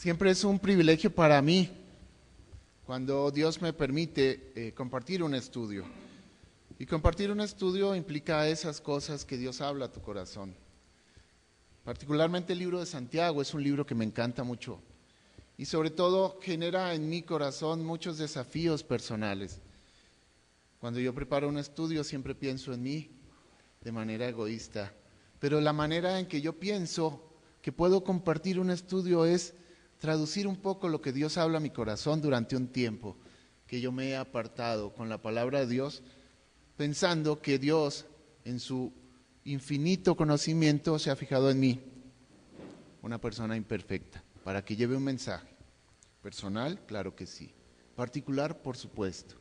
Siempre es un privilegio para mí cuando Dios me permite compartir un estudio. Y compartir un estudio implica esas cosas que Dios habla a tu corazón. Particularmente el libro de Santiago es un libro que me encanta mucho. Y sobre todo genera en mi corazón muchos desafíos personales. Cuando yo preparo un estudio siempre pienso en mí de manera egoísta. Pero la manera en que yo pienso que puedo compartir un estudio es traducir un poco lo que Dios habla a mi corazón durante un tiempo que yo me he apartado con la palabra de Dios, pensando que Dios en su infinito conocimiento se ha fijado en mí, una persona imperfecta, para que lleve un mensaje. Personal, claro que sí. Particular, por supuesto.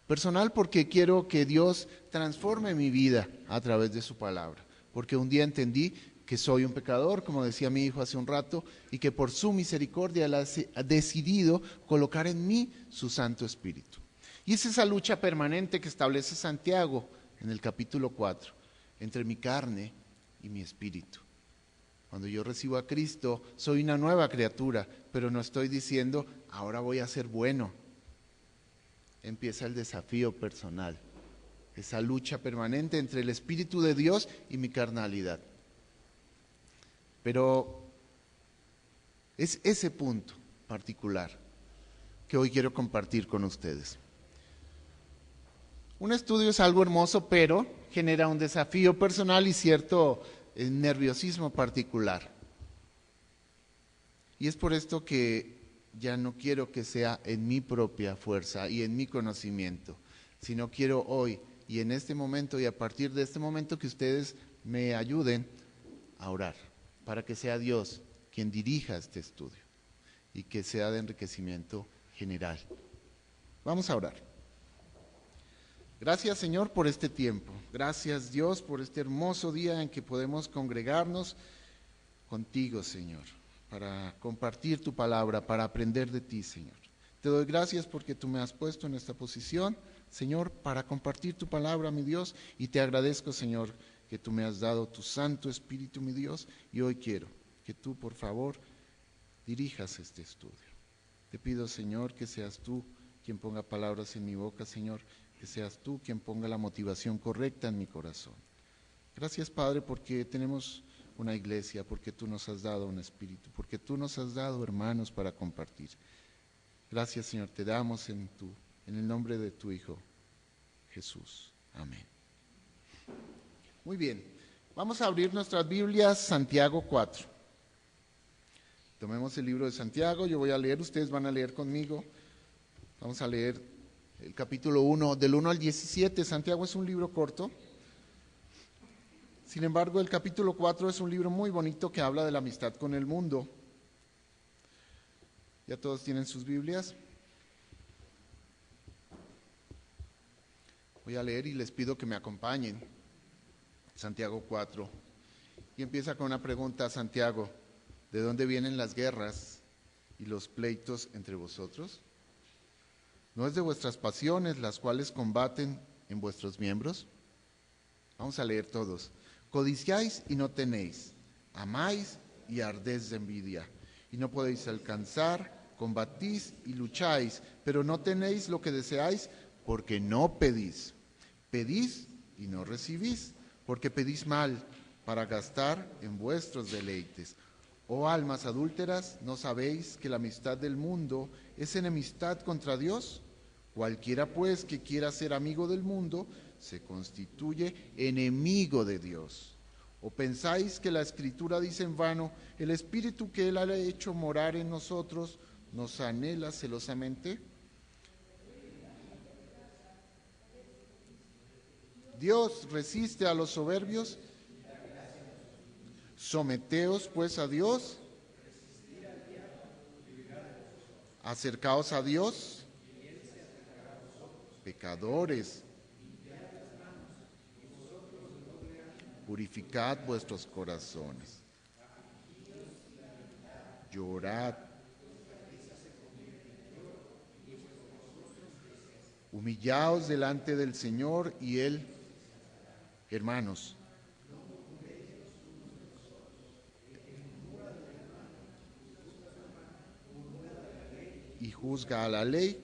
Personal porque quiero que Dios transforme mi vida a través de su palabra, porque un día entendí que soy un pecador, como decía mi hijo hace un rato, y que por su misericordia Él ha decidido colocar en mí su Santo Espíritu. Y es esa lucha permanente que establece Santiago en el capítulo 4, entre mi carne y mi espíritu. Cuando yo recibo a Cristo, soy una nueva criatura, pero no estoy diciendo, ahora voy a ser bueno. Empieza el desafío personal, esa lucha permanente entre el Espíritu de Dios y mi carnalidad. Pero es ese punto particular que hoy quiero compartir con ustedes. Un estudio es algo hermoso, pero genera un desafío personal y cierto nerviosismo particular. Y es por esto que ya no quiero que sea en mi propia fuerza y en mi conocimiento, sino quiero hoy y en este momento y a partir de este momento que ustedes me ayuden a orar, para que sea Dios quien dirija este estudio y que sea de enriquecimiento general. Vamos a orar. Gracias, Señor, por este tiempo. Gracias, Dios, por este hermoso día en que podemos congregarnos contigo, Señor, para compartir tu palabra, para aprender de ti, Señor. Te doy gracias porque tú me has puesto en esta posición, Señor, para compartir tu palabra, mi Dios, y te agradezco, Señor, que tú me has dado tu Santo Espíritu, mi Dios, y hoy quiero que tú, por favor, dirijas este estudio. Te pido, Señor, que seas tú quien ponga palabras en mi boca, Señor, que seas tú quien ponga la motivación correcta en mi corazón. Gracias, Padre, porque tenemos una iglesia, porque tú nos has dado un espíritu, porque tú nos has dado hermanos para compartir. Gracias, Señor, te damos en el nombre de tu Hijo, Jesús. Amén. Muy bien, vamos a abrir nuestras Biblias, Santiago 4. Tomemos el libro de Santiago, yo voy a leer, ustedes van a leer conmigo. Vamos a leer el capítulo 1, del 1 al 17. Santiago es un libro corto. Sin embargo, el capítulo 4 es un libro muy bonito que habla de la amistad con el mundo. ¿Ya todos tienen sus Biblias? Voy a leer y les pido que me acompañen. Santiago 4. Y empieza con una pregunta, Santiago. ¿De dónde vienen las guerras y los pleitos entre vosotros? ¿No es de vuestras pasiones las cuales combaten en vuestros miembros? Vamos a leer todos. Codiciáis y no tenéis, amáis y ardéis de envidia, y no podéis alcanzar, combatís y lucháis, pero no tenéis lo que deseáis, porque no pedís. Pedís y no recibís, porque pedís mal, para gastar en vuestros deleites. Oh almas adúlteras, ¿no sabéis que la amistad del mundo es enemistad contra Dios? Cualquiera pues que quiera ser amigo del mundo, se constituye enemigo de Dios. ¿O pensáis que la Escritura dice en vano, el Espíritu que Él ha hecho morar en nosotros nos anhela celosamente? Dios resiste a los soberbios. Someteos pues a Dios. Acercaos a Dios. Pecadores, purificad vuestros corazones, llorad, humillaos delante del Señor y Él, hermanos, y juzga a la ley,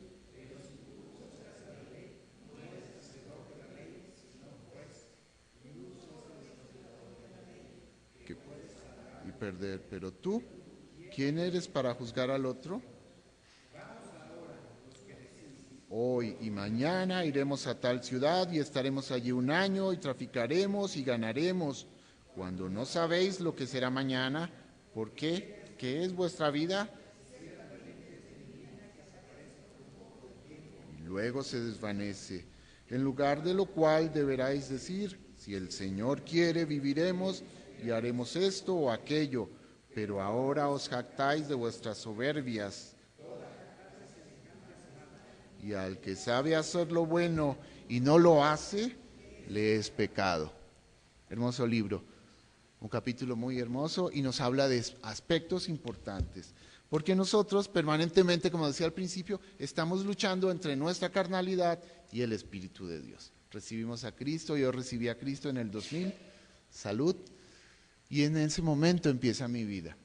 que- y perder. Pero tú, ¿quién eres para juzgar al otro? Hoy y mañana iremos a tal ciudad y estaremos allí un año y traficaremos y ganaremos. Cuando no sabéis lo que será mañana, ¿por qué? ¿Qué es vuestra vida? Y luego se desvanece. En lugar de lo cual deberáis decir, si el Señor quiere, viviremos y haremos esto o aquello. Pero ahora os jactáis de vuestras soberbias. Y al que sabe hacer lo bueno y no lo hace, le es pecado. Hermoso libro, un capítulo muy hermoso y nos habla de aspectos importantes. Porque nosotros permanentemente, como decía al principio, estamos luchando entre nuestra carnalidad y el Espíritu de Dios. Recibimos a Cristo, yo recibí a Cristo en el 2000, salud, y en ese momento empieza mi vida.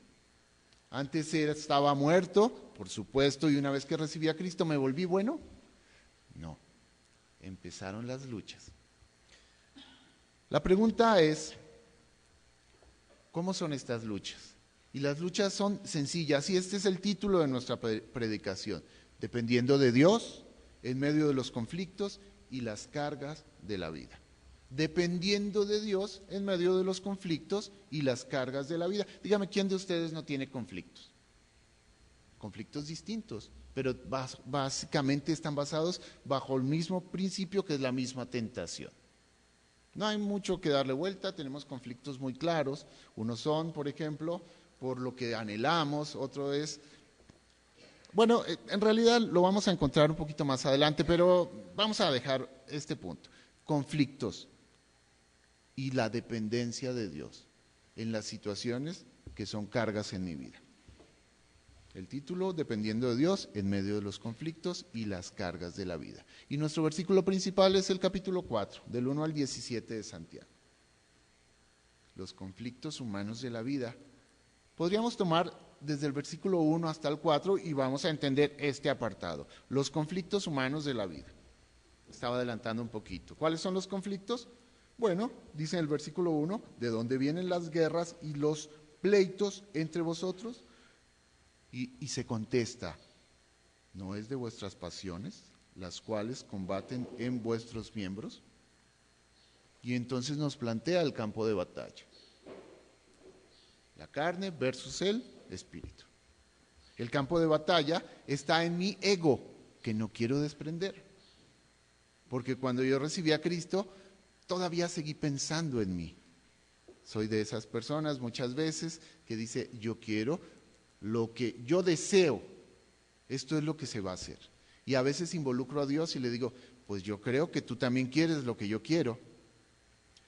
Antes estaba muerto, por supuesto, y una vez que recibí a Cristo, ¿me volví bueno? No, empezaron las luchas. La pregunta es, ¿cómo son estas luchas? Y las luchas son sencillas, y este es el título de nuestra predicación, dependiendo de Dios, en medio de los conflictos y las cargas de la vida. Dependiendo de Dios en medio de los conflictos y las cargas de la vida. Dígame, ¿quién de ustedes no tiene conflictos? Conflictos distintos, pero básicamente están basados bajo el mismo principio que es la misma tentación. No hay mucho que darle vuelta, tenemos conflictos muy claros. Unos son, por ejemplo, por lo que anhelamos, otro es... Bueno, en realidad lo vamos a encontrar un poquito más adelante, pero vamos a dejar este punto. Conflictos y la dependencia de Dios en las situaciones que son cargas en mi vida. El título, dependiendo de Dios en medio de los conflictos y las cargas de la vida. Y nuestro versículo principal es el capítulo 4, del 1 al 17 de Santiago. Los conflictos humanos de la vida. Podríamos tomar desde el versículo 1 hasta el 4 y vamos a entender este apartado. Los conflictos humanos de la vida. Estaba adelantando un poquito. ¿Cuáles son los conflictos? Bueno, dice en el versículo 1, ¿de dónde vienen las guerras y los pleitos entre vosotros? Y se contesta, ¿no es de vuestras pasiones, las cuales combaten en vuestros miembros? Y entonces nos plantea el campo de batalla. La carne versus el espíritu. El campo de batalla está en mi ego, que no quiero desprender. Porque cuando yo recibí a Cristo, todavía seguí pensando en mí. Soy de esas personas muchas veces que dice, yo quiero lo que yo deseo, esto es lo que se va a hacer. Y a veces involucro a Dios y le digo, pues yo creo que tú también quieres lo que yo quiero.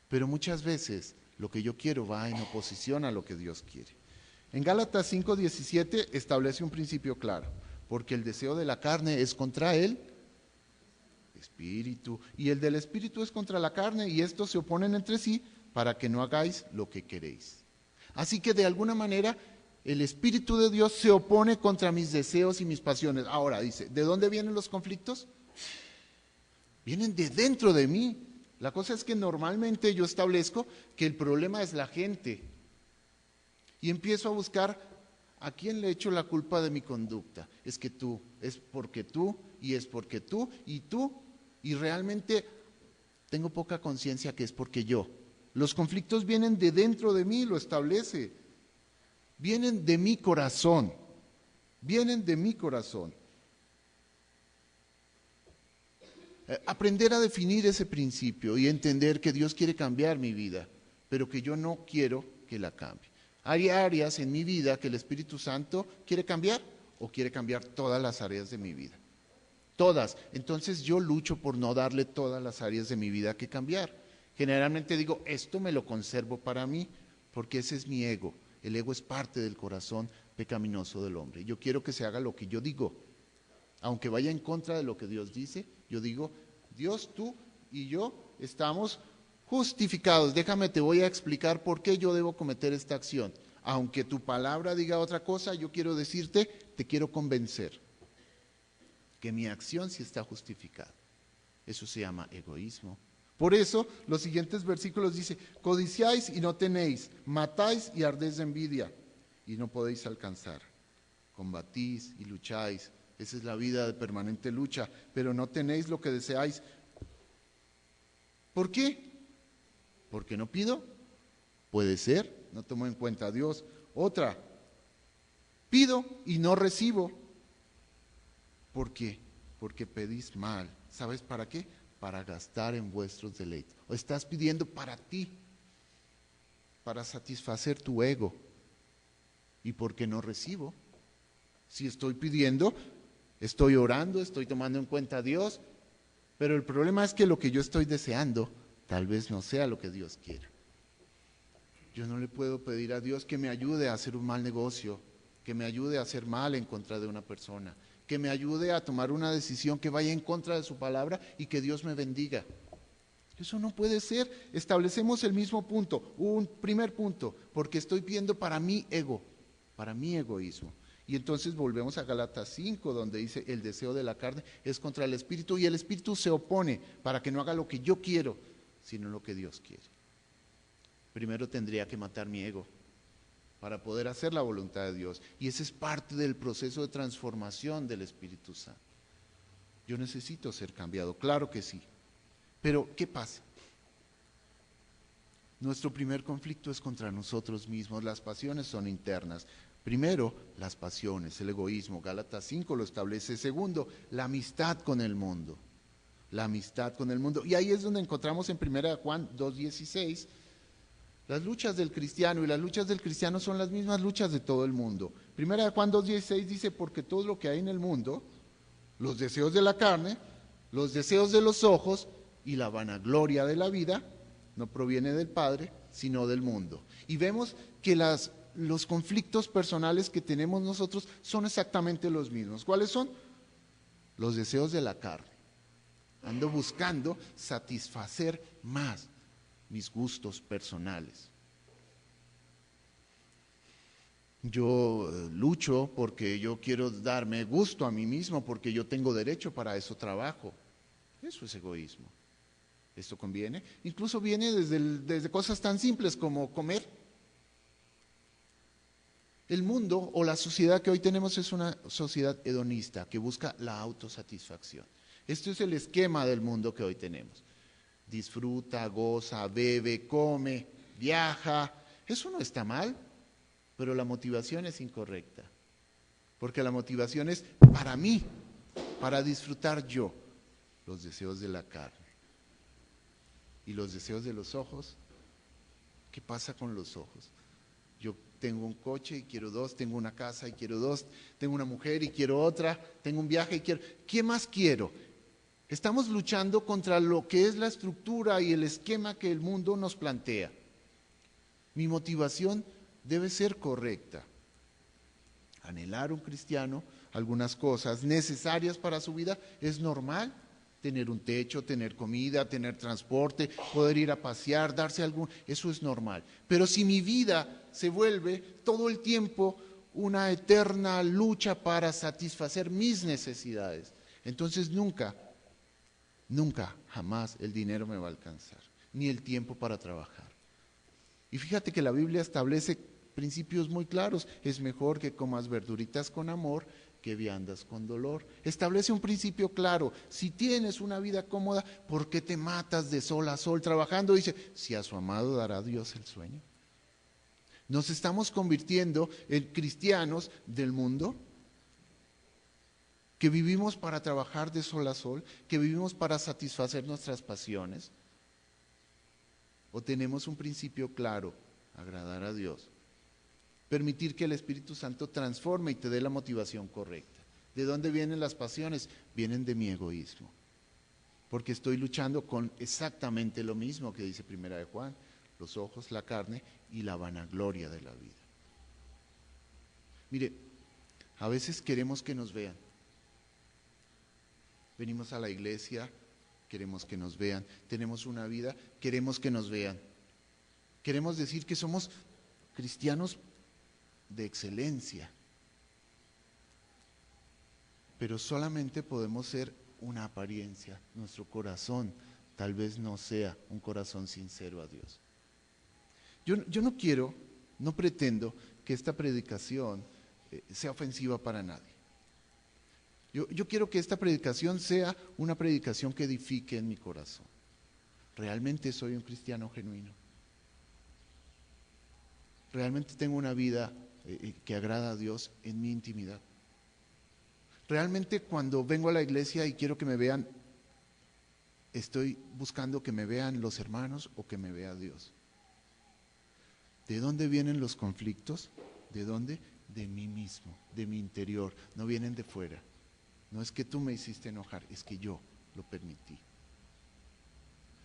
Pero muchas veces lo que yo quiero va en oposición a lo que Dios quiere. En Gálatas 5:17 establece un principio claro, porque el deseo de la carne es contra el espíritu, y el del espíritu es contra la carne, y estos se oponen entre sí para que no hagáis lo que queréis. Así que de alguna manera el Espíritu de Dios se opone contra mis deseos y mis pasiones. Ahora dice, ¿de dónde vienen los conflictos? Vienen de dentro de mí. La cosa es que normalmente yo establezco que el problema es la gente. Y empiezo a buscar a quién le echo la culpa de mi conducta. Es que tú, es porque tú, y es porque tú, y tú. Y realmente tengo poca conciencia que es porque yo. Los conflictos vienen de dentro de mí, lo establece. Vienen de mi corazón, vienen de mi corazón. Aprender a definir ese principio y entender que Dios quiere cambiar mi vida, pero que yo no quiero que la cambie. Hay áreas en mi vida que el Espíritu Santo quiere cambiar o quiere cambiar todas las áreas de mi vida. Todas. Entonces yo lucho por no darle todas las áreas de mi vida que cambiar. Generalmente digo, esto me lo conservo para mí, porque ese es mi ego. El ego es parte del corazón pecaminoso del hombre. Yo quiero que se haga lo que yo digo. Aunque vaya en contra de lo que Dios dice, yo digo, Dios, tú y yo estamos justificados. Déjame, te voy a explicar por qué yo debo cometer esta acción. Aunque tu palabra diga otra cosa, yo quiero decirte, te quiero convencer. que mi acción sí está justificada. Eso se llama egoísmo. Por eso los siguientes versículos dice, codiciáis y no tenéis, matáis y ardéis de envidia y no podéis alcanzar. Combatís y lucháis, esa es la vida de permanente lucha, pero no tenéis lo que deseáis. ¿Por qué? ¿Porque no pido? Puede ser, no tomo en cuenta a Dios. Otra, pido y no recibo. ¿Por qué? Porque pedís mal. ¿Sabes para qué? Para gastar en vuestros deleites. O estás pidiendo para ti, para satisfacer tu ego. ¿Y por qué no recibo? Si estoy pidiendo, estoy orando, estoy tomando en cuenta a Dios, pero el problema es que lo que yo estoy deseando tal vez no sea lo que Dios quiere. Yo no le puedo pedir a Dios que me ayude a hacer un mal negocio, que me ayude a hacer mal en contra de una persona, que me ayude a tomar una decisión que vaya en contra de su palabra y que Dios me bendiga. Eso no puede ser. Establecemos el mismo punto, un primer punto, porque estoy pidiendo para mi ego, para mi egoísmo. Y entonces volvemos a Gálatas 5, donde dice el deseo de la carne es contra el espíritu y el espíritu se opone para que no haga lo que yo quiero, sino lo que Dios quiere. Primero tendría que matar mi ego para poder hacer la voluntad de Dios. Y ese es parte del proceso de transformación del Espíritu Santo. Yo necesito ser cambiado, claro que sí. Pero, ¿qué pasa? Nuestro primer conflicto es contra nosotros mismos, las pasiones son internas. Primero, las pasiones, el egoísmo, Gálatas 5 lo establece. Segundo, la amistad con el mundo. La amistad con el mundo. Y ahí es donde encontramos en 1 Juan 2:16, las luchas del cristiano, y las luchas del cristiano son las mismas luchas de todo el mundo. 1 Juan 2:16 dice, porque todo lo que hay en el mundo, los deseos de la carne, los deseos de los ojos y la vanagloria de la vida, no proviene del Padre, sino del mundo. Y vemos que los conflictos personales que tenemos nosotros son exactamente los mismos. ¿Cuáles son? Los deseos de la carne. Ando buscando satisfacer más mis gustos personales. Yo lucho porque yo quiero darme gusto a mí mismo, porque yo tengo derecho para eso trabajo. Eso es egoísmo. ¿Esto conviene? Incluso viene desde cosas tan simples como comer. El mundo o la sociedad que hoy tenemos es una sociedad hedonista que busca la autosatisfacción. Este es el esquema del mundo que hoy tenemos. Disfruta, goza, bebe, come, viaja. Eso no está mal, pero la motivación es incorrecta. Porque la motivación es para mí, para disfrutar yo. Los deseos de la carne. ¿Y los deseos de los ojos? ¿Qué pasa con los ojos? Yo tengo un coche y quiero dos, tengo una casa y quiero dos, tengo una mujer y quiero otra, tengo un viaje y quiero... ¿Qué más quiero? Estamos luchando contra lo que es la estructura y el esquema que el mundo nos plantea. Mi motivación debe ser correcta. Anhelar un cristiano algunas cosas necesarias para su vida es normal. Tener un techo, tener comida, tener transporte, poder ir a pasear, darse algún... Eso es normal. Pero si mi vida se vuelve todo el tiempo una eterna lucha para satisfacer mis necesidades, entonces nunca, jamás el dinero me va a alcanzar, ni el tiempo para trabajar. Y fíjate que la Biblia establece principios muy claros. Es mejor que comas verduritas con amor que viandas con dolor. Establece un principio claro. Si tienes una vida cómoda, ¿por qué te matas de sol a sol trabajando? Dice, si a su amado dará Dios el sueño. Nos estamos convirtiendo en cristianos del mundo, que vivimos para trabajar de sol a sol, que vivimos para satisfacer nuestras pasiones. ¿O tenemos un principio claro? Agradar a Dios. Permitir que el Espíritu Santo transforme y te dé la motivación correcta. ¿De dónde vienen las pasiones? Vienen de mi egoísmo. Porque estoy luchando con exactamente lo mismo que dice 1 Juan, los ojos, la carne y la vanagloria de la vida. Mire, a veces queremos que nos vean. Venimos a la iglesia, queremos que nos vean. Tenemos una vida, queremos que nos vean. Queremos decir que somos cristianos de excelencia. pero solamente podemos ser una apariencia. Nuestro corazón tal vez no sea un corazón sincero a Dios. Yo no quiero, no pretendo que esta predicación sea ofensiva para nadie. Yo quiero que esta predicación sea una predicación que edifique en mi corazón. ¿Realmente soy un cristiano genuino? ¿Realmente tengo una vida que agrada a Dios en mi intimidad? ¿Realmente cuando vengo a la iglesia y quiero que me vean, estoy buscando que me vean los hermanos o que me vea Dios? ¿De dónde vienen los conflictos? ¿De dónde? De mí mismo, de mi interior. No vienen de fuera. No es que tú me hiciste enojar, es que yo lo permití.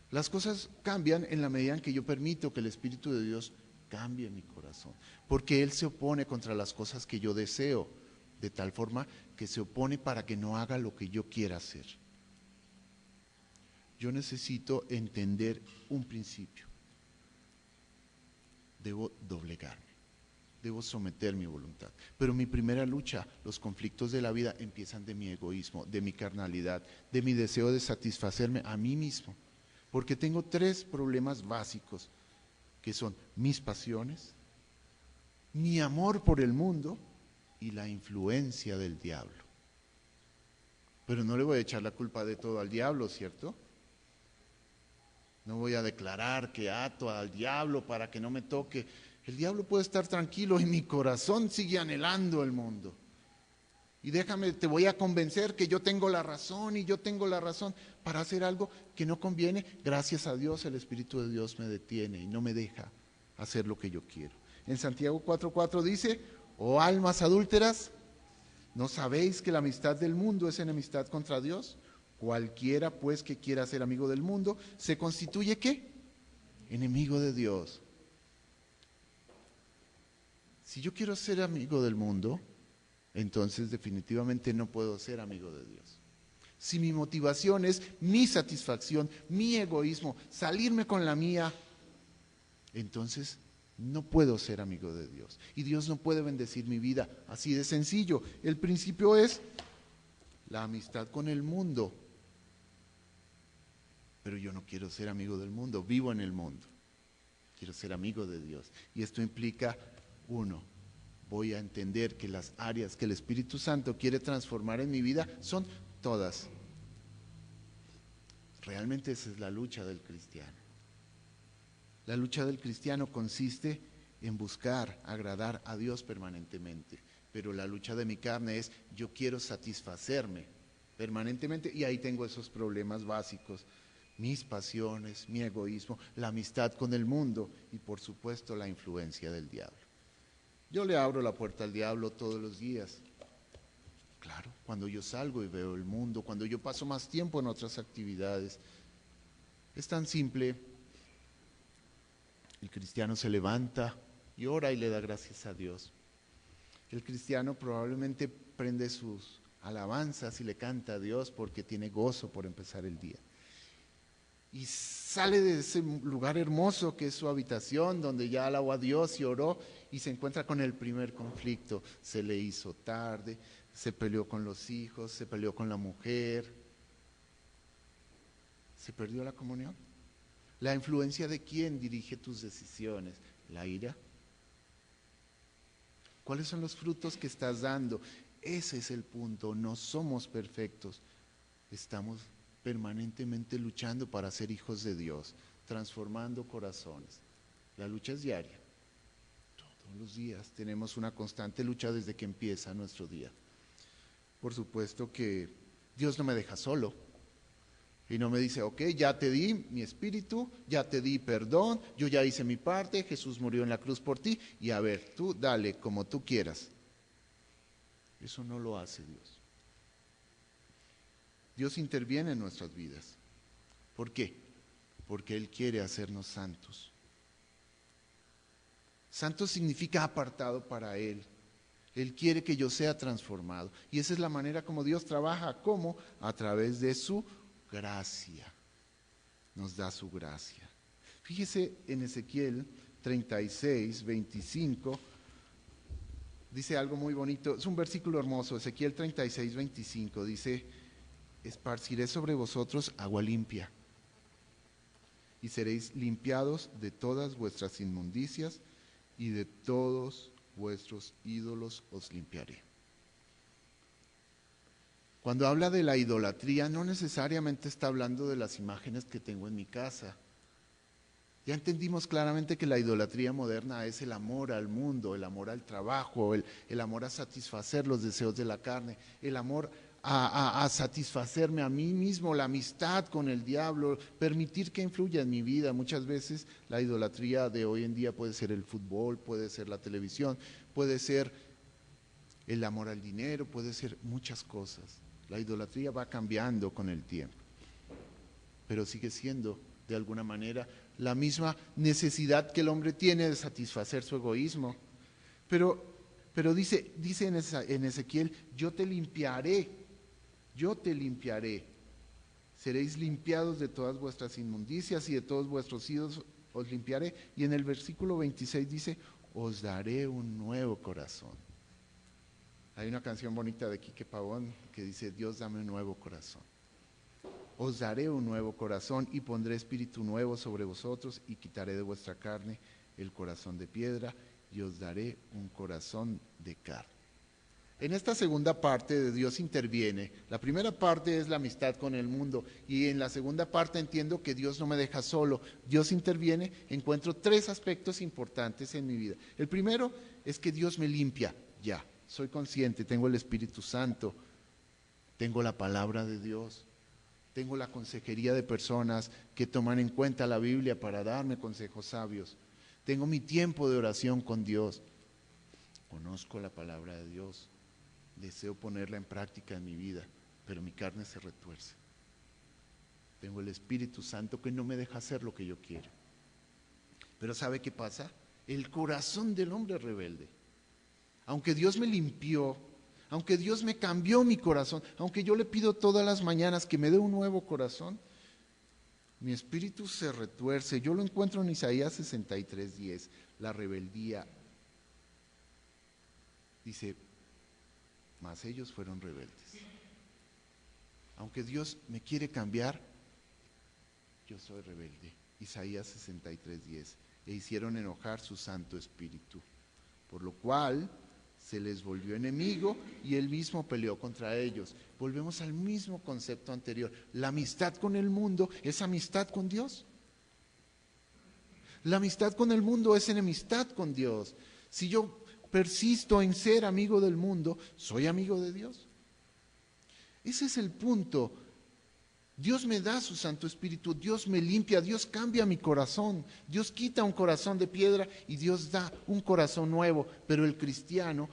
Las cosas cambian en la medida en que yo permito que el Espíritu de Dios cambie mi corazón, porque Él se opone contra las cosas que yo deseo, de tal forma que se opone para que no haga lo que yo quiera hacer. Yo necesito entender un principio. Debo doblegarme, debo someter mi voluntad. Pero mi primera lucha, los conflictos de la vida empiezan de mi egoísmo, de mi carnalidad, de mi deseo de satisfacerme a mí mismo. Porque tengo 3 problemas básicos, que son mis pasiones, mi amor por el mundo y la influencia del diablo. Pero no le voy a echar la culpa de todo al diablo, ¿cierto? No voy a declarar que ato al diablo para que no me toque. El diablo puede estar tranquilo y mi corazón sigue anhelando el mundo. Y te voy a convencer que yo tengo la razón y yo tengo la razón para hacer algo que no conviene. Gracias a Dios el Espíritu de Dios me detiene y no me deja hacer lo que yo quiero. En Santiago 4:4 dice, oh almas adúlteras, ¿no sabéis que la amistad del mundo es enemistad contra Dios? Cualquiera pues que quiera ser amigo del mundo, ¿se constituye qué? Enemigo de Dios. Si yo quiero ser amigo del mundo, entonces definitivamente no puedo ser amigo de Dios. Si mi motivación es mi satisfacción, mi egoísmo, salirme con la mía, entonces no puedo ser amigo de Dios. Y Dios no puede bendecir mi vida, así de sencillo. El principio es la amistad con el mundo. Pero yo no quiero ser amigo del mundo, vivo en el mundo. Quiero ser amigo de Dios. Y esto implica, voy a entender que las áreas que el Espíritu Santo quiere transformar en mi vida son todas. Realmente esa es la lucha del cristiano. La lucha del cristiano consiste en buscar agradar a Dios permanentemente, pero la lucha de mi carne es yo quiero satisfacerme permanentemente y ahí tengo esos problemas básicos, mis pasiones, mi egoísmo, la amistad con el mundo y por supuesto la influencia del diablo. Yo le abro la puerta al diablo todos los días. Claro, cuando yo salgo y veo el mundo, cuando yo paso más tiempo en otras actividades, es tan simple. El cristiano se levanta y ora y le da gracias a Dios. El cristiano probablemente prende sus alabanzas y le canta a Dios porque tiene gozo por empezar el día. Y sale de ese lugar hermoso que es su habitación, donde ya alabó a Dios y oró, y se encuentra con el primer conflicto. Se le hizo tarde, se peleó con los hijos, se peleó con la mujer. ¿Se perdió la comunión? ¿La influencia de quién dirige tus decisiones? ¿La ira? ¿Cuáles son los frutos que estás dando? Ese es el punto, no somos perfectos. Estamos permanentemente luchando para ser hijos de Dios, transformando corazones. La lucha es diaria. Todos los días tenemos una constante lucha desde que empieza nuestro día. Por supuesto que Dios no me deja solo. Y no me dice, ok, ya te di mi espíritu, ya te di perdón, yo ya hice mi parte, Jesús murió en la cruz por ti, y a ver, tú dale como tú quieras. Eso no lo hace Dios. Dios interviene en nuestras vidas. ¿Por qué? Porque Él quiere hacernos santos. Santo significa apartado para Él. Él quiere que yo sea transformado. Y esa es la manera como Dios trabaja. ¿Cómo? A través de su gracia. Nos da su gracia. Fíjese en Ezequiel 36, 25. dice algo muy bonito, es un versículo hermoso, Ezequiel 36, 25, dice, esparciré sobre vosotros agua limpia, y seréis limpiados de todas vuestras inmundicias, y de todos vuestros ídolos os limpiaré. Cuando habla de la idolatría, no necesariamente está hablando de las imágenes que tengo en mi casa. Ya entendimos claramente que la idolatría moderna es el amor al mundo, el amor al trabajo, el amor a satisfacer los deseos de la carne, el amor a satisfacerme a mí mismo, la amistad con el diablo, permitir que influya en mi vida. Muchas veces la idolatría de hoy en día puede ser el fútbol, puede ser la televisión, puede ser el amor al dinero, puede ser muchas cosas. La idolatría va cambiando con el tiempo, pero sigue siendo, de alguna manera, la misma necesidad que el hombre tiene de satisfacer su egoísmo. Pero dice en Ezequiel, yo te limpiaré, seréis limpiados de todas vuestras inmundicias y de todos vuestros ídolos os limpiaré. Y en el versículo 26 dice, os daré un nuevo corazón. Hay una canción bonita de Quique Pavón que dice, Dios, dame un nuevo corazón. Os daré un nuevo corazón y pondré espíritu nuevo sobre vosotros y quitaré de vuestra carne el corazón de piedra y os daré un corazón de carne. En esta segunda parte de Dios interviene. La primera parte es la amistad con el mundo y en la segunda parte entiendo que Dios no me deja solo. Dios interviene, encuentro tres aspectos importantes en mi vida. El primero es que Dios me limpia, ya. Soy consciente, tengo el Espíritu Santo, tengo la palabra de Dios, tengo la consejería de personas que toman en cuenta la Biblia para darme consejos sabios, tengo mi tiempo de oración con Dios, conozco la palabra de Dios, deseo ponerla en práctica en mi vida, pero mi carne se retuerce. Tengo el Espíritu Santo que no me deja hacer lo que yo quiero. Pero ¿sabe qué pasa? El corazón del hombre es rebelde. Aunque Dios me limpió, aunque Dios me cambió mi corazón, aunque yo le pido todas las mañanas que me dé un nuevo corazón, mi espíritu se retuerce. Yo lo encuentro en Isaías 63:10, la rebeldía. Dice, mas ellos fueron rebeldes. Aunque Dios me quiere cambiar, yo soy rebelde. Isaías 63:10, e hicieron enojar su Santo Espíritu, por lo cual se les volvió enemigo y él mismo peleó contra ellos. Volvemos al mismo concepto anterior. La amistad con el mundo es amistad con Dios. La amistad con el mundo es enemistad con Dios. Si yo persisto en ser amigo del mundo, soy amigo de Dios. Ese es el punto. Dios me da su Santo Espíritu, Dios me limpia, Dios cambia mi corazón, Dios quita un corazón de piedra y Dios da un corazón nuevo, pero el cristiano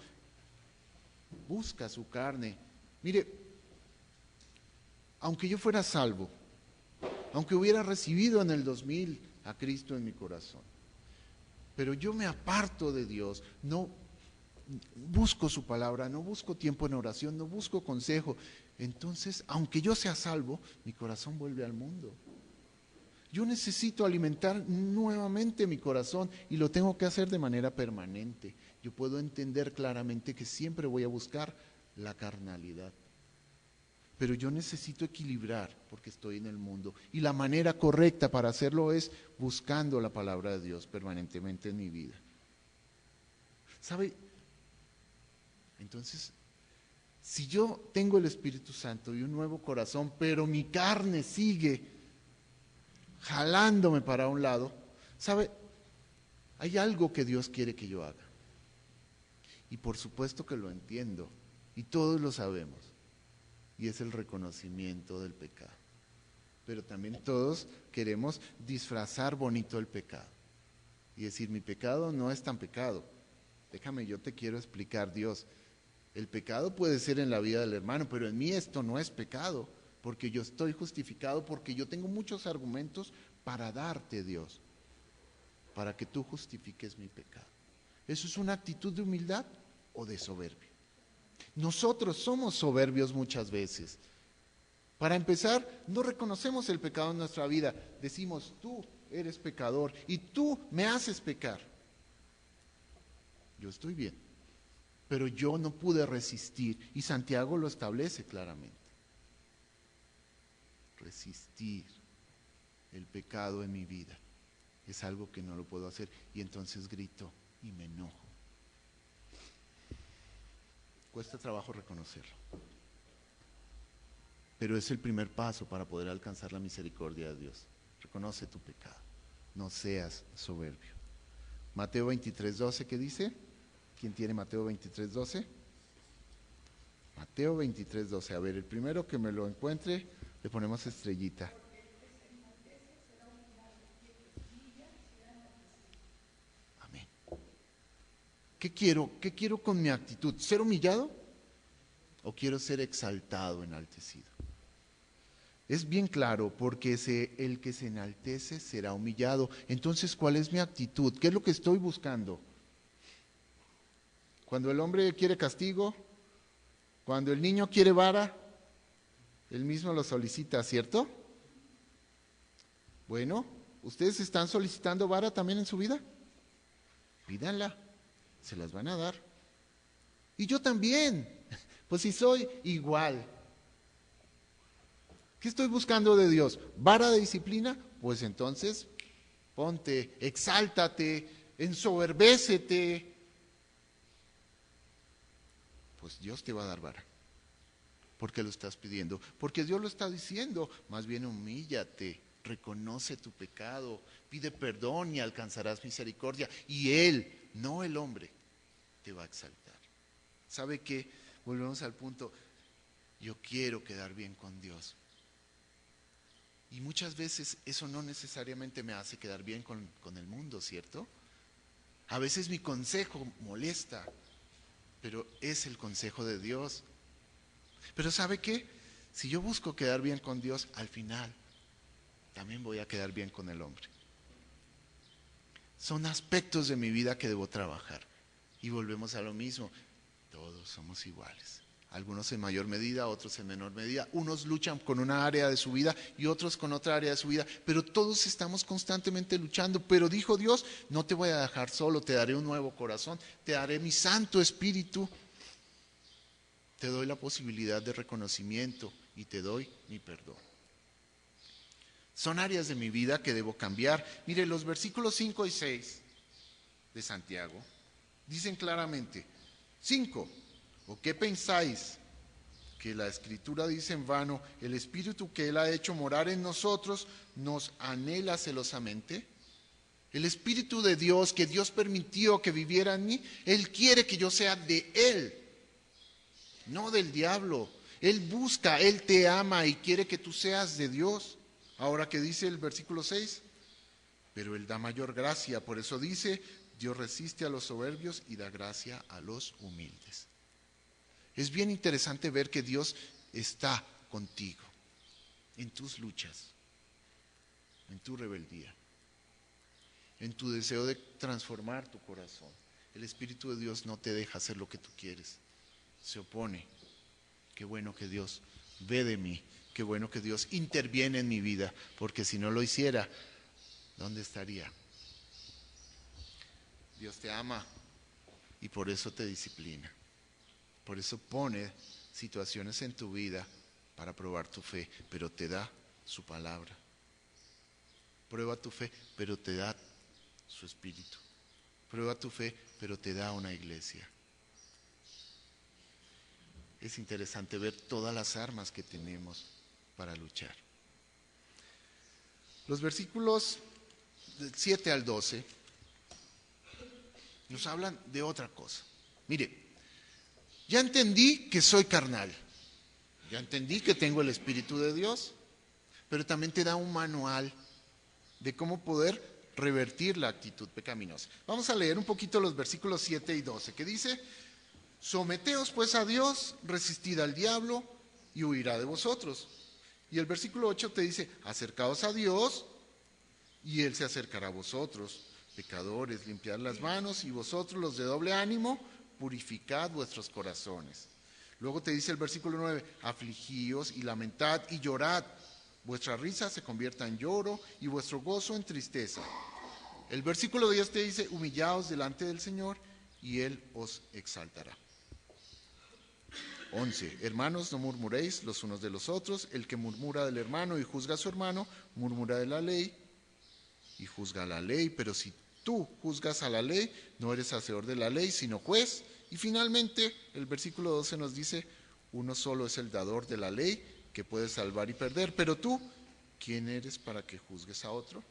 busca su carne. Mire, aunque yo fuera salvo, aunque hubiera recibido en el 2000 a Cristo en mi corazón, pero yo me aparto de Dios, no busco su palabra, no busco tiempo en oración, no busco consejo. Entonces, aunque yo sea salvo, mi corazón vuelve al mundo. Yo necesito alimentar nuevamente mi corazón y lo tengo que hacer de manera permanente. Yo puedo entender claramente que siempre voy a buscar la carnalidad. Pero yo necesito equilibrar porque estoy en el mundo. Y la manera correcta para hacerlo es buscando la palabra de Dios permanentemente en mi vida. ¿Sabe? Entonces, si yo tengo el Espíritu Santo y un nuevo corazón, pero mi carne sigue jalándome para un lado, ¿sabe? Hay algo que Dios quiere que yo haga. Y por supuesto que lo entiendo, y todos lo sabemos, y es el reconocimiento del pecado. Pero también todos queremos disfrazar bonito el pecado, y decir, mi pecado no es tan pecado. Déjame, yo te quiero explicar, Dios. El pecado puede ser en la vida del hermano, pero en mí esto no es pecado, porque yo estoy justificado, porque yo tengo muchos argumentos para darte, Dios, para que tú justifiques mi pecado. ¿Eso es una actitud de humildad o de soberbia? Nosotros somos soberbios muchas veces. Para empezar, no reconocemos el pecado en nuestra vida. Decimos, tú eres pecador y tú me haces pecar. Yo estoy bien. pero yo no pude resistir. Y Santiago lo establece claramente. Resistir el pecado en mi vida es algo que no lo puedo hacer. Y entonces grito y me enojo. Cuesta trabajo reconocerlo. Pero es el primer paso para poder alcanzar la misericordia de Dios. Reconoce tu pecado. No seas soberbio. Mateo 23:12, ¿qué dice? ¿Quién tiene Mateo 23:12? Mateo 23:12. A ver, el primero que me lo encuentre, le ponemos estrellita. Amén. ¿Qué quiero con mi actitud? ¿Ser humillado? ¿O quiero ser exaltado, enaltecido? Es bien claro, porque el que se enaltece será humillado. Entonces, ¿cuál es mi actitud? ¿Qué es lo que estoy buscando? Cuando el hombre quiere castigo, cuando el niño quiere vara, él mismo lo solicita, ¿cierto? Bueno, ¿ustedes están solicitando vara también en su vida? Pídanla, se las van a dar. Y yo también, pues si soy igual. ¿Qué estoy buscando de Dios? ¿Vara de disciplina? Pues entonces ponte, exáltate, ensoberbécete. Pues Dios te va a dar vara. ¿Por qué lo estás pidiendo? Porque Dios lo está diciendo. Más bien humíllate, reconoce tu pecado, pide perdón y alcanzarás misericordia. Y Él, no el hombre, te va a exaltar. ¿Sabe qué? Volvemos al punto. Yo quiero quedar bien con Dios. Y muchas veces eso no necesariamente me hace quedar bien con el mundo, ¿cierto? A veces mi consejo molesta, pero es el consejo de Dios. Pero ¿sabe qué? Si yo busco quedar bien con Dios, al final también voy a quedar bien con el hombre. Son aspectos de mi vida que debo trabajar. Y volvemos a lo mismo, todos somos iguales. Algunos en mayor medida, otros en menor medida. Unos luchan con una área de su vida y otros con otra área de su vida. Pero todos estamos constantemente luchando. Pero dijo Dios, no te voy a dejar solo, te daré un nuevo corazón, te daré mi Santo Espíritu. Te doy la posibilidad de reconocimiento y te doy mi perdón. Son áreas de mi vida que debo cambiar. Mire, los versículos 5 y 6 de Santiago dicen claramente, 5. ¿O qué pensáis? Que la Escritura dice en vano, el Espíritu que Él ha hecho morar en nosotros nos anhela celosamente. El Espíritu de Dios que Dios permitió que viviera en mí, Él quiere que yo sea de Él, no del diablo. Él busca, Él te ama y quiere que tú seas de Dios. Ahora, ¿qué dice el versículo 6? Pero Él da mayor gracia, por eso dice, Dios resiste a los soberbios y da gracia a los humildes. Es bien interesante ver que Dios está contigo en tus luchas, en tu rebeldía, en tu deseo de transformar tu corazón. El Espíritu de Dios no te deja hacer lo que tú quieres, se opone. Qué bueno que Dios ve de mí, qué bueno que Dios interviene en mi vida, porque si no lo hiciera, ¿dónde estaría? Dios te ama y por eso te disciplina. Por eso pone situaciones en tu vida para probar tu fe, pero te da su palabra. Prueba tu fe, pero te da su espíritu. Prueba tu fe, pero te da una iglesia. Es interesante ver todas las armas que tenemos para luchar. Los versículos del 7 al 12 nos hablan de otra cosa. Mire, ya entendí que soy carnal, ya entendí que tengo el Espíritu de Dios, pero también te da un manual de cómo poder revertir la actitud pecaminosa. Vamos a leer un poquito los versículos 7 y 12, que dice, someteos pues a Dios, resistid al diablo y huirá de vosotros. Y el versículo 8 te dice, acercaos a Dios y Él se acercará a vosotros. Pecadores, limpiad las manos y vosotros los de doble ánimo, purificad vuestros corazones. Luego te dice el versículo 9, afligíos y lamentad y llorad. Vuestra risa se convierta en lloro y vuestro gozo en tristeza. El versículo 10 te dice, humillaos delante del Señor y Él os exaltará. 11. Hermanos, no murmuréis los unos de los otros. El que murmura del hermano y juzga a su hermano, murmura de la ley y juzga a la ley. Pero si tú juzgas a la ley, no eres hacedor de la ley, sino juez. Y finalmente, el versículo 12 nos dice, uno solo es el dador de la ley, que puede salvar y perder. Pero tú, ¿quién eres para que juzgues a otro?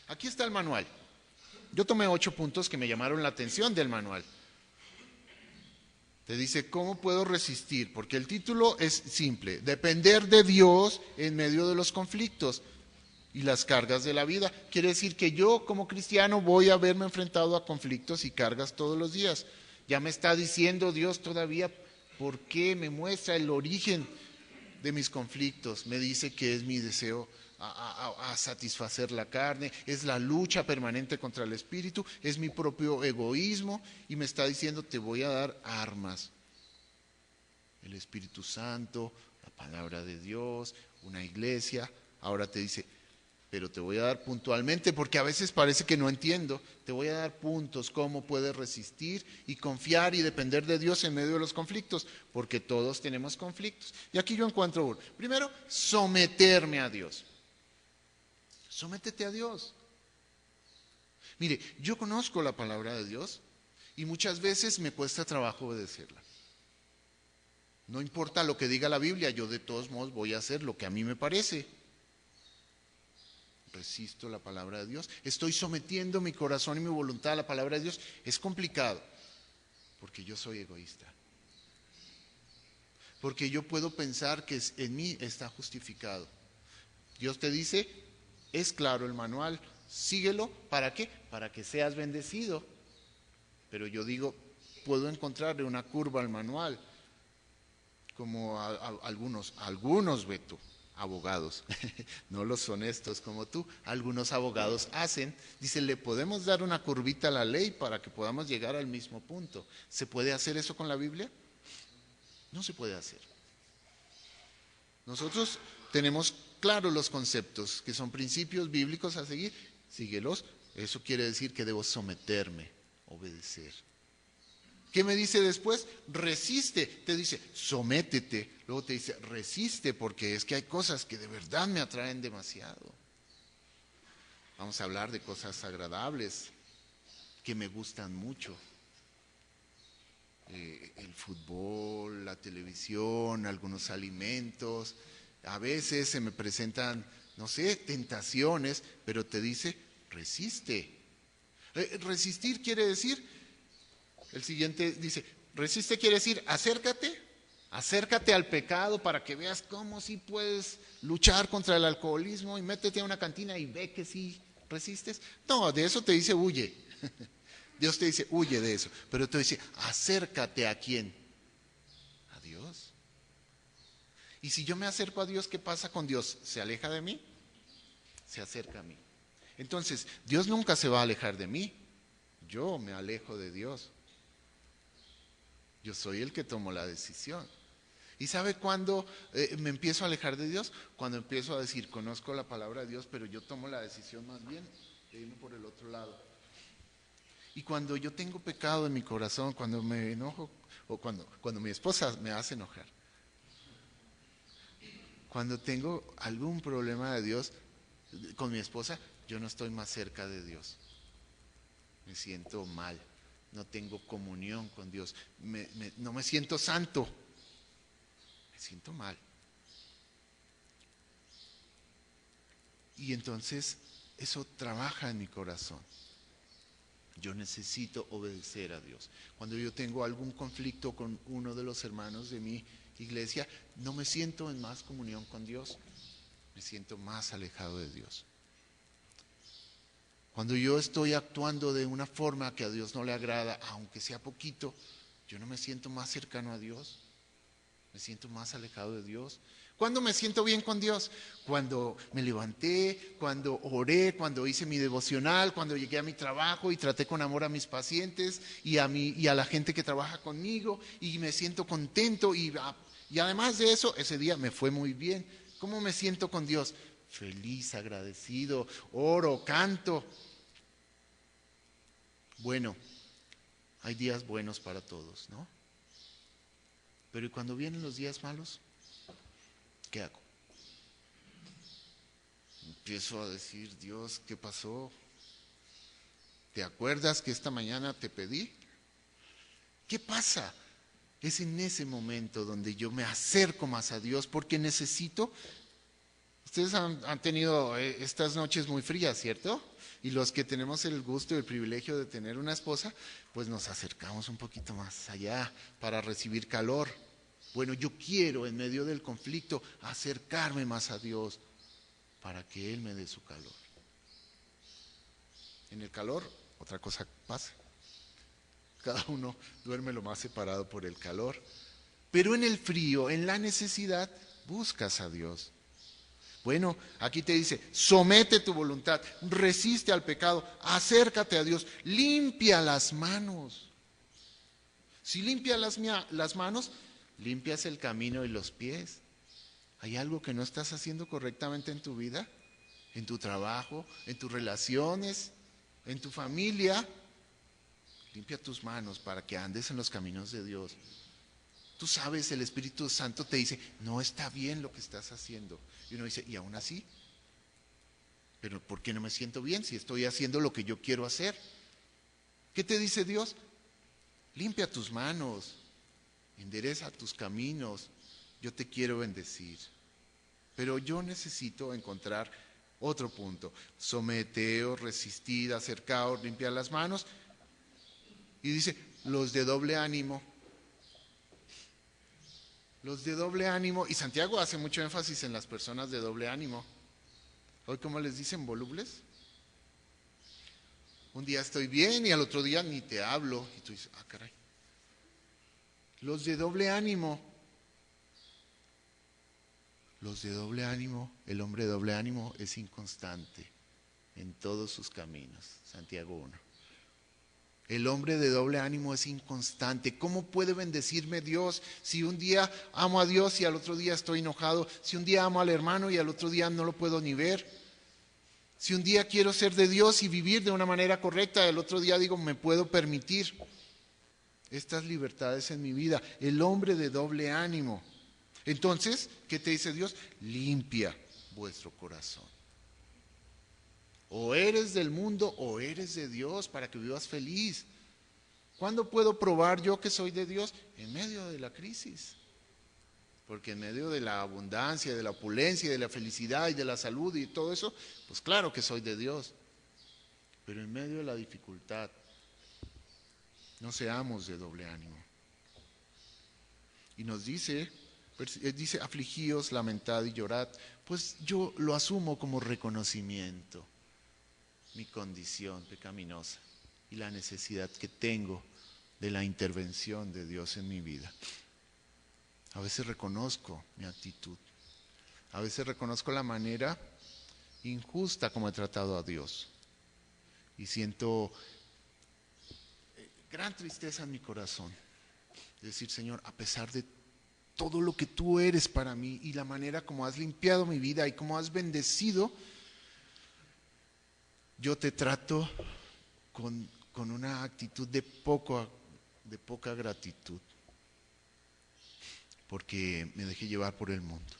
Aquí está el manual. Yo tomé 8 puntos que me llamaron la atención del manual. Te dice, ¿cómo puedo resistir? Porque el título es simple, depender de Dios en medio de los conflictos y las cargas de la vida. Quiere decir que yo como cristiano voy a verme enfrentado a conflictos y cargas todos los días. Ya me está diciendo Dios todavía por qué me muestra el origen de mis conflictos. Me dice que es mi deseo a satisfacer la carne, es la lucha permanente contra el espíritu, es mi propio egoísmo y me está diciendo te voy a dar armas. El Espíritu Santo, la palabra de Dios, una iglesia. Ahora te dice, pero te voy a dar puntualmente, porque a veces parece que no entiendo, te voy a dar puntos, cómo puedes resistir y confiar y depender de Dios en medio de los conflictos, porque todos tenemos conflictos. Y aquí yo encuentro uno. Primero, someterme a Dios. Sométete a Dios. Mire, yo conozco la palabra de Dios y muchas veces me cuesta trabajo obedecerla. No importa lo que diga la Biblia, yo de todos modos voy a hacer lo que a mí me parece. Resisto la palabra de Dios. Estoy sometiendo mi corazón y mi voluntad a la palabra de Dios. Es complicado, porque yo soy egoísta. Porque yo puedo pensar que en mí está justificado. Dios te dice, es claro el manual, síguelo, ¿para qué? Para que seas bendecido. Pero yo digo, puedo encontrarle una curva al manual, como algunos, Beto, abogados, no los honestos como tú, algunos abogados hacen, dicen, le podemos dar una curvita a la ley para que podamos llegar al mismo punto. ¿Se puede hacer eso con la Biblia? No se puede hacer. Nosotros tenemos claros los conceptos, que son principios bíblicos a seguir, síguelos. Eso quiere decir que debo someterme, obedecer. ¿Qué me dice después? Resiste. Te dice, sométete. Luego te dice, resiste, porque es que hay cosas que de verdad me atraen demasiado. Vamos a hablar de cosas agradables que me gustan mucho. El fútbol, la televisión, algunos alimentos. A veces se me presentan, no sé, tentaciones, pero te dice, resiste. Resistir quiere decir, el siguiente dice, resiste quiere decir, acércate al pecado para que veas cómo sí puedes luchar contra el alcoholismo y métete a una cantina y ve que sí resistes. No, de eso te dice, huye. Dios te dice, huye de eso. Pero te dice, acércate ¿a quién? A Dios. Y si yo me acerco a Dios, ¿qué pasa con Dios? ¿Se aleja de mí? Se acerca a mí. Entonces, Dios nunca se va a alejar de mí. Yo me alejo de Dios. Yo soy el que tomo la decisión. ¿Y sabe cuándo me empiezo a alejar de Dios? Cuando empiezo a decir, conozco la palabra de Dios, pero yo tomo la decisión más bien de irme por el otro lado. Y cuando yo tengo pecado en mi corazón, cuando me enojo, o cuando mi esposa me hace enojar, cuando tengo algún problema de Dios con mi esposa, yo no estoy más cerca de Dios. Me siento mal, no tengo comunión con Dios, no me siento santo, me siento mal. Y entonces eso trabaja en mi corazón. Yo necesito obedecer a Dios. Cuando yo tengo algún conflicto con uno de los hermanos de mi iglesia, no me siento en más comunión con Dios, me siento más alejado de Dios. Cuando yo estoy actuando de una forma que a Dios no le agrada, aunque sea poquito, yo no me siento más cercano a Dios, me siento más alejado de Dios. ¿Cuándo me siento bien con Dios? Cuando me levanté, cuando oré, cuando hice mi devocional, cuando llegué a mi trabajo y traté con amor a mis pacientes y a la gente que trabaja conmigo y me siento contento y además de eso, ese día me fue muy bien. ¿Cómo me siento con Dios? Feliz, agradecido, oro, canto. Bueno, hay días buenos para todos, ¿no? Pero ¿y cuando vienen los días malos? ¿Qué hago? Empiezo a decir, Dios, ¿qué pasó? ¿Te acuerdas que esta mañana te pedí? ¿Qué pasa? Es en ese momento donde yo me acerco más a Dios porque necesito. Ustedes han tenido estas noches muy frías, ¿cierto? Y los que tenemos el gusto y el privilegio de tener una esposa, pues nos acercamos un poquito más allá para recibir calor. Bueno, yo quiero en medio del conflicto acercarme más a Dios para que Él me dé su calor. En el calor, otra cosa pasa. Cada uno duerme lo más separado por el calor. Pero en el frío, en la necesidad, buscas a Dios. Bueno, aquí te dice, somete tu voluntad, resiste al pecado, acércate a Dios, limpia las manos. Si limpias las manos, limpias el camino y los pies. ¿Hay algo que no estás haciendo correctamente en tu vida? ¿En tu trabajo? ¿En tus relaciones? ¿En tu familia? Limpia tus manos para que andes en los caminos de Dios. Tú sabes, el Espíritu Santo te dice, no está bien lo que estás haciendo. Y uno dice, ¿y aún así? ¿Pero por qué no me siento bien si estoy haciendo lo que yo quiero hacer? ¿Qué te dice Dios? Limpia tus manos, endereza tus caminos, yo te quiero bendecir. Pero yo necesito encontrar otro punto. Someteos, resistid, acercaos, limpiad las manos. Y dice, los de doble ánimo. Los de doble ánimo, y Santiago hace mucho énfasis en las personas de doble ánimo. Hoy, ¿cómo les dicen? ¿Volubles? Un día estoy bien y al otro día ni te hablo. Y tú dices, ah, caray. Los de doble ánimo. Los de doble ánimo, el hombre de doble ánimo es inconstante en todos sus caminos. Santiago 1. El hombre de doble ánimo es inconstante. ¿Cómo puede bendecirme Dios si un día amo a Dios y al otro día estoy enojado? Si un día amo al hermano y al otro día no lo puedo ni ver. Si un día quiero ser de Dios y vivir de una manera correcta, el otro día digo, me puedo permitir estas libertades en mi vida. El hombre de doble ánimo. Entonces, ¿qué te dice Dios? Limpia vuestro corazón. O eres del mundo o eres de Dios para que vivas feliz. ¿Cuándo puedo probar yo que soy de Dios? En medio de la crisis. Porque en medio de la abundancia, de la opulencia, de la felicidad y de la salud y todo eso, pues claro que soy de Dios. Pero en medio de la dificultad, no seamos de doble ánimo. Y nos dice, afligíos, lamentad y llorad. Pues yo lo asumo como reconocimiento. Mi condición pecaminosa y la necesidad que tengo de la intervención de Dios en mi vida. A veces reconozco mi actitud, a veces reconozco la manera injusta como he tratado a Dios y siento gran tristeza en mi corazón. Decir, Señor, a pesar de todo lo que tú eres para mí y la manera como has limpiado mi vida y como has bendecido, yo te trato con una actitud de poca gratitud, porque me dejé llevar por el mundo,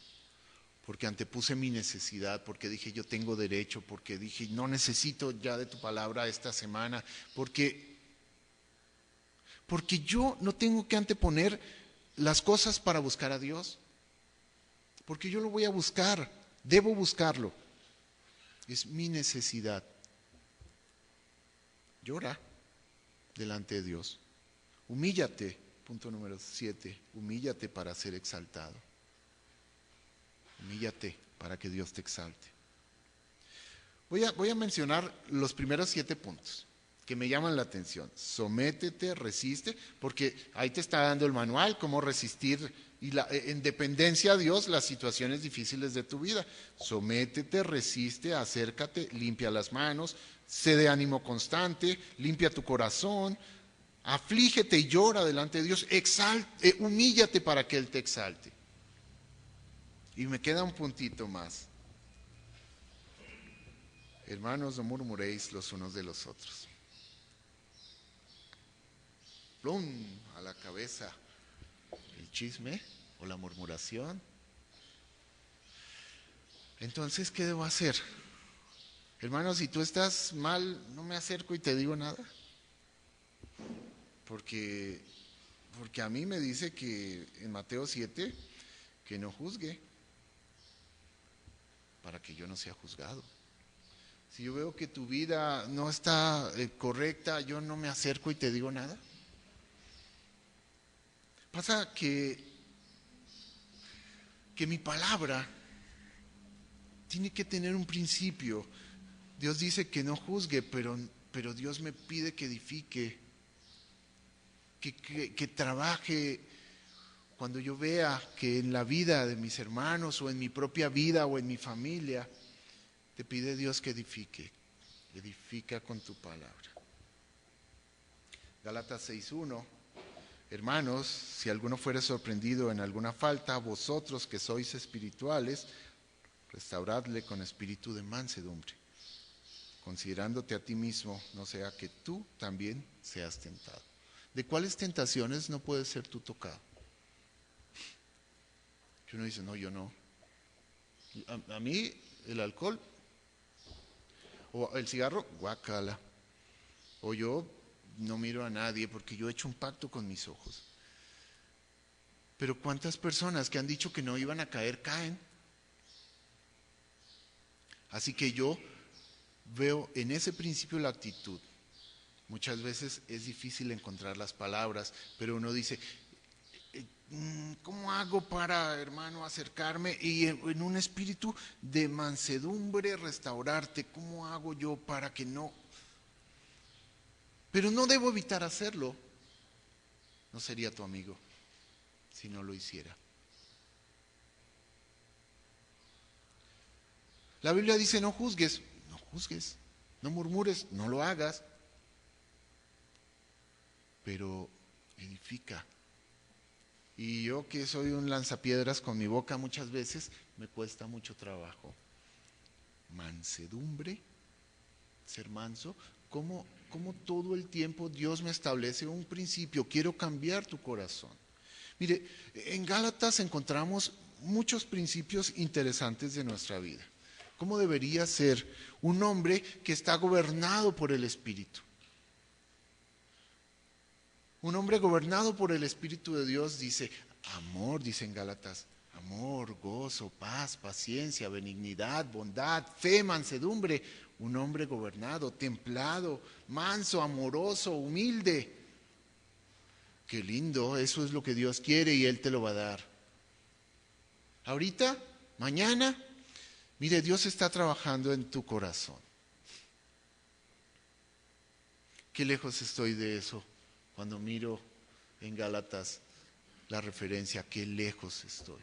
porque antepuse mi necesidad, porque dije yo tengo derecho, porque dije no necesito ya de tu palabra esta semana, porque yo no tengo que anteponer las cosas para buscar a Dios, porque yo lo voy a buscar, debo buscarlo, es mi necesidad. Llora delante de Dios. Humíllate, punto número 7, humíllate para ser exaltado. Humíllate para que Dios te exalte. Voy a mencionar los primeros 7 puntos que me llaman la atención. Sométete, resiste, porque ahí te está dando el manual, cómo resistir y en dependencia a Dios las situaciones difíciles de tu vida. Sométete, resiste, acércate, limpia las manos, sé de ánimo constante, limpia tu corazón, aflígete y llora delante de Dios, humíllate para que Él te exalte. Y me queda un puntito más. Hermanos, no murmuréis los unos de los otros. ¡Plum! A la cabeza, el el chisme o la murmuración. Entonces, ¿qué debo hacer? Hermano, si tú estás mal, no me acerco y te digo nada. Porque a mí me dice que en Mateo 7, que no juzgue, para que yo no sea juzgado. Si yo veo que tu vida no está correcta, yo no me acerco y te digo nada. Pasa que mi palabra tiene que tener un principio. Dios dice que no juzgue, pero Dios me pide que edifique, que trabaje. Cuando yo vea que en la vida de mis hermanos o en mi propia vida o en mi familia, te pide Dios que edifica con tu palabra. Gálatas 6:1. Hermanos, si alguno fuere sorprendido en alguna falta, vosotros que sois espirituales, restauradle con espíritu de mansedumbre, considerándote a ti mismo, no sea que tú también seas tentado. ¿De cuáles tentaciones no puedes ser tú tocado? Que uno dice, no, yo no. A mí el alcohol o el cigarro, guácala. O yo no miro a nadie porque yo he hecho un pacto con mis ojos. Pero ¿cuántas personas que han dicho que no iban a caer, caen? Así que yo veo en ese principio la actitud. Muchas veces es difícil encontrar las palabras, pero uno dice, ¿cómo hago para, hermano, acercarme y en un espíritu de mansedumbre restaurarte? ¿Cómo hago yo para que no? Pero no debo evitar hacerlo. No sería tu amigo si no lo hiciera. La Biblia dice, no juzgues, no murmures, no lo hagas, pero edifica. Y yo que soy un lanzapiedras con mi boca muchas veces, me cuesta mucho trabajo. Mansedumbre, ser manso, como todo el tiempo Dios me establece un principio, quiero cambiar tu corazón. Mire, en Gálatas encontramos muchos principios interesantes de nuestra vida. ¿Cómo debería ser un hombre que está gobernado por el Espíritu? Un hombre gobernado por el Espíritu de Dios dice, amor, dice en Gálatas, amor, gozo, paz, paciencia, benignidad, bondad, fe, mansedumbre. Un hombre gobernado, templado, manso, amoroso, humilde. Qué lindo, eso es lo que Dios quiere y Él te lo va a dar. Ahorita, mañana, mire, Dios está trabajando en tu corazón. Qué lejos estoy de eso. Cuando miro en Gálatas la referencia, qué lejos estoy,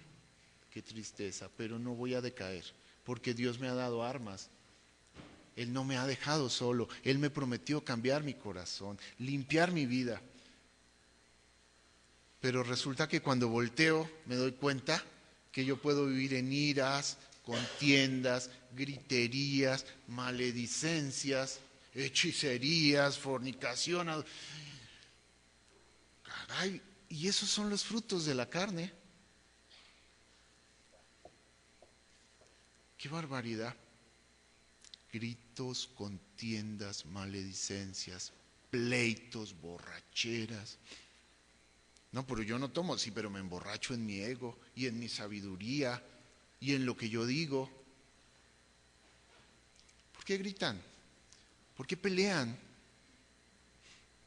qué tristeza, pero no voy a decaer, porque Dios me ha dado armas. Él no me ha dejado solo, Él me prometió cambiar mi corazón, limpiar mi vida. Pero resulta que cuando volteo me doy cuenta que yo puedo vivir en iras, contiendas, griterías, maledicencias, hechicerías, fornicación. Caray, y esos son los frutos de la carne. ¡Qué barbaridad! Gritos, contiendas, maledicencias, pleitos, borracheras. No, pero yo no tomo, sí, pero me emborracho en mi ego y en mi sabiduría y en lo que yo digo. ¿Por qué gritan? ¿Por qué pelean?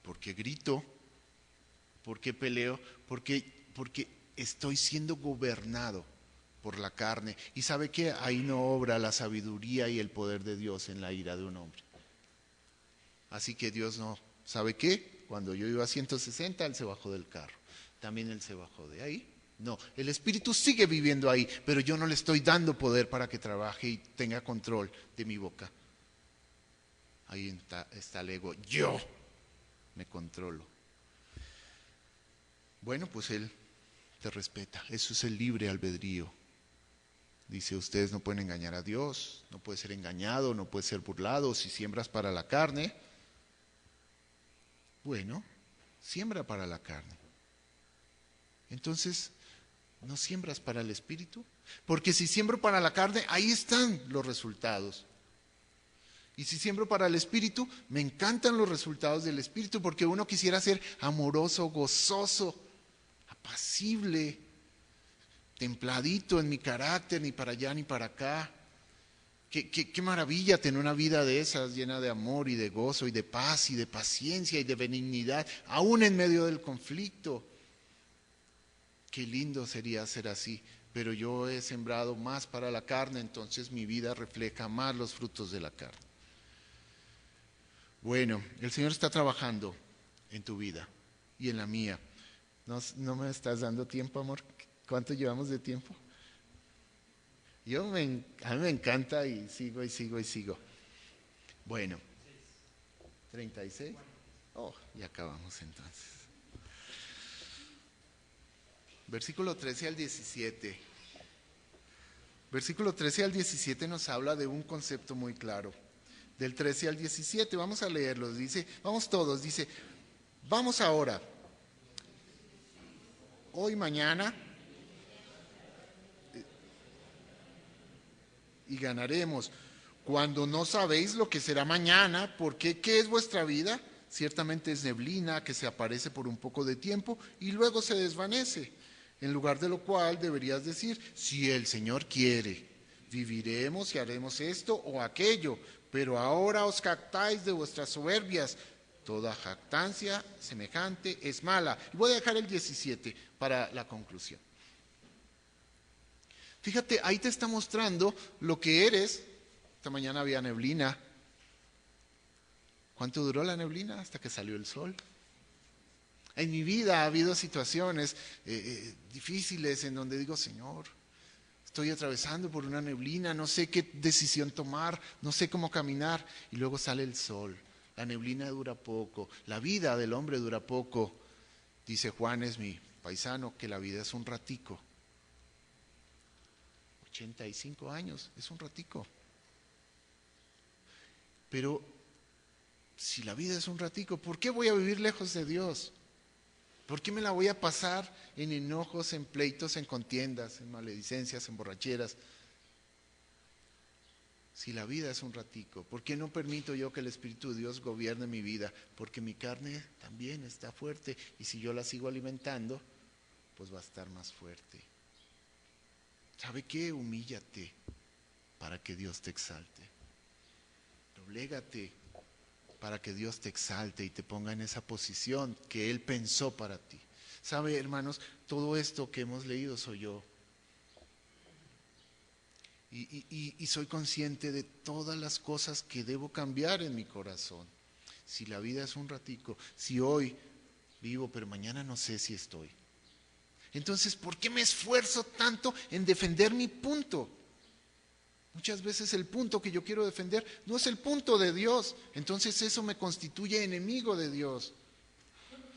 ¿Por qué grito? ¿Por qué peleo? Porque estoy siendo gobernado por la carne. ¿Y sabe qué? Ahí no obra la sabiduría y el poder de Dios en la ira de un hombre. Así que Dios no, ¿sabe qué? Cuando yo iba a 160, Él se bajó del carro. También Él se bajó de ahí. No, el Espíritu sigue viviendo ahí, pero yo no le estoy dando poder para que trabaje y tenga control de mi boca. Ahí está el ego. Yo me controlo. Bueno, pues Él te respeta. Eso es el libre albedrío. Dice, ustedes no pueden engañar a Dios, no puede ser engañado, no puede ser burlado. Si siembras para la carne, bueno, siembra para la carne. Entonces, ¿no siembras para el espíritu? Porque si siembro para la carne, ahí están los resultados. Y si siembro para el espíritu, me encantan los resultados del espíritu, porque uno quisiera ser amoroso, gozoso, apacible, templadito en mi carácter, ni para allá ni para acá. Qué maravilla tener una vida de esas, llena de amor y de gozo y de paz y de paciencia y de benignidad, aún en medio del conflicto. Qué lindo sería ser así, pero yo he sembrado más para la carne, entonces mi vida refleja más los frutos de la carne. Bueno, el Señor está trabajando en tu vida y en la mía. ¿No me estás dando tiempo, amor? ¿Cuánto llevamos de tiempo? A mí me encanta y sigo y sigo y sigo. Bueno, 36. Oh, ya acabamos entonces. Versículo 13 al 17. Versículo 13 al 17 nos habla de un concepto muy claro. Del 13 al 17, vamos a leerlos. Dice, vamos todos, dice, vamos ahora, hoy, mañana, y ganaremos. Cuando no sabéis lo que será mañana, porque ¿qué es vuestra vida? Ciertamente es neblina que se aparece por un poco de tiempo y luego se desvanece. En lugar de lo cual deberías decir, si el Señor quiere, viviremos y haremos esto o aquello, pero ahora os jactáis de vuestras soberbias. Toda jactancia semejante es mala. Y voy a dejar el 17 para la conclusión. Fíjate, ahí te está mostrando lo que eres. Esta mañana había neblina. ¿Cuánto duró la neblina? Hasta que salió el sol. En mi vida ha habido situaciones difíciles en donde digo, Señor, estoy atravesando por una neblina, no sé qué decisión tomar, no sé cómo caminar. Y luego sale el sol. La neblina dura poco, la vida del hombre dura poco. Dice Juan, es mi paisano, que la vida es un ratico. 85 años, es un ratico. Pero si la vida es un ratico, ¿por qué voy a vivir lejos de Dios? ¿Por qué me la voy a pasar en enojos, en pleitos, en contiendas, en maledicencias, en borracheras? Si la vida es un ratico, ¿por qué no permito yo que el Espíritu de Dios gobierne mi vida? Porque mi carne también está fuerte y si yo la sigo alimentando, pues va a estar más fuerte. ¿Sabe qué? Humíllate para que Dios te exalte. Doblégate para que Dios te exalte y te ponga en esa posición que Él pensó para ti. ¿Sabe, hermanos? Todo esto que hemos leído soy yo. Y soy consciente de todas las cosas que debo cambiar en mi corazón. Si la vida es un ratico, si hoy vivo, pero mañana no sé si estoy. Entonces, ¿por qué me esfuerzo tanto en defender mi punto? Muchas veces el punto que yo quiero defender no es el punto de Dios. Entonces eso me constituye enemigo de Dios.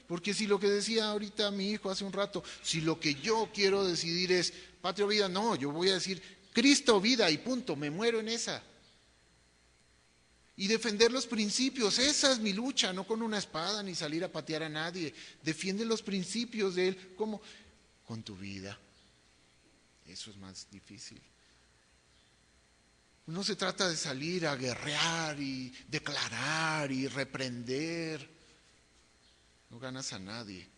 Porque si lo que decía ahorita mi hijo hace un rato, si lo que yo quiero decidir es patria o vida, no, yo voy a decir Cristo, vida y punto, me muero en esa. Y defender los principios, esa es mi lucha, no con una espada ni salir a patear a nadie. Defiende los principios de Él, ¿cómo? Con tu vida. Eso es más difícil. No se trata de salir a guerrear y declarar y reprender. No ganas a nadie.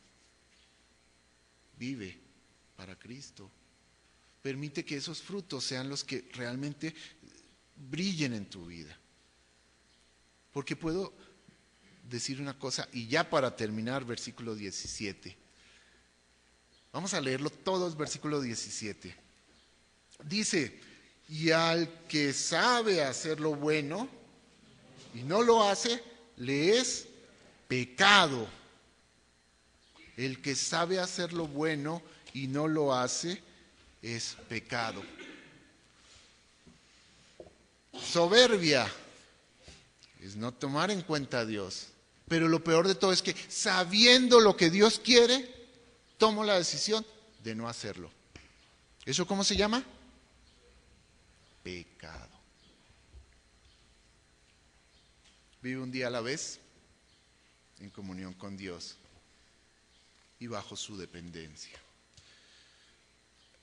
Vive para Cristo. Permite que esos frutos sean los que realmente brillen en tu vida. Porque puedo decir una cosa, y ya para terminar, versículo 17. Vamos a leerlo todos, versículo 17. Dice, y al que sabe hacer lo bueno y no lo hace, le es pecado. El que sabe hacer lo bueno y no lo hace, es pecado. Soberbia es no tomar en cuenta a Dios. Pero lo peor de todo es que sabiendo lo que Dios quiere, tomo la decisión de no hacerlo. ¿Eso cómo se llama? Pecado. Vive un día a la vez en comunión con Dios y bajo su dependencia.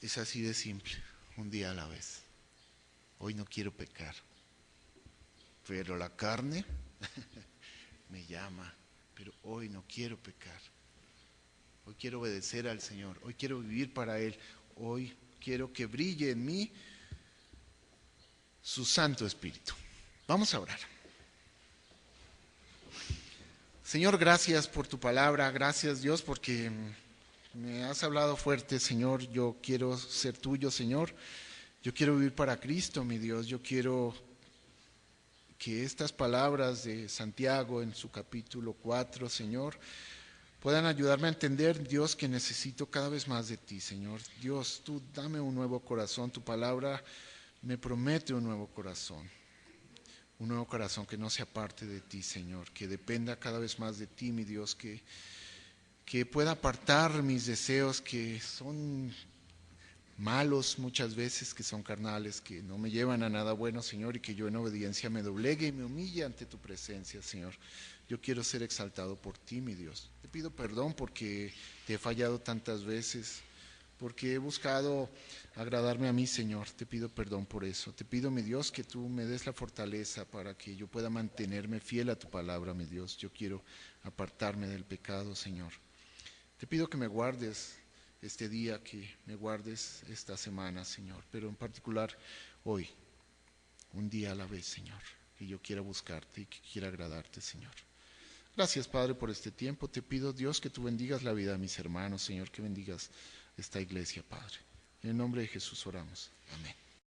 Es así de simple, un día a la vez. Hoy no quiero pecar, pero la carne me llama, pero hoy no quiero pecar. Hoy quiero obedecer al Señor, hoy quiero vivir para Él, hoy quiero que brille en mí su Santo Espíritu. Vamos a orar. Señor, gracias por tu palabra, gracias Dios porque me has hablado fuerte, Señor. Yo quiero ser tuyo, Señor. Yo quiero vivir para Cristo, mi Dios. Yo quiero que estas palabras de Santiago en su capítulo 4, Señor, puedan ayudarme a entender, Dios, que necesito cada vez más de ti, Señor. Dios, tú dame un nuevo corazón. Tu palabra me promete un nuevo corazón. Un nuevo corazón que no se aparte de ti, Señor. Que dependa cada vez más de ti, mi Dios. Que pueda apartar mis deseos que son malos muchas veces, que son carnales, que no me llevan a nada bueno, Señor, y que yo en obediencia me doblegue y me humille ante tu presencia, Señor. Yo quiero ser exaltado por ti, mi Dios. Te pido perdón porque te he fallado tantas veces, porque he buscado agradarme a mí, Señor. Te pido perdón por eso. Te pido, mi Dios, que tú me des la fortaleza para que yo pueda mantenerme fiel a tu palabra, mi Dios. Yo quiero apartarme del pecado, Señor. Te pido que me guardes este día, que me guardes esta semana, Señor, pero en particular hoy, un día a la vez, Señor, que yo quiera buscarte y que quiera agradarte, Señor. Gracias, Padre, por este tiempo. Te pido, Dios, que tú bendigas la vida de mis hermanos, Señor, que bendigas esta iglesia, Padre. En el nombre de Jesús oramos. Amén.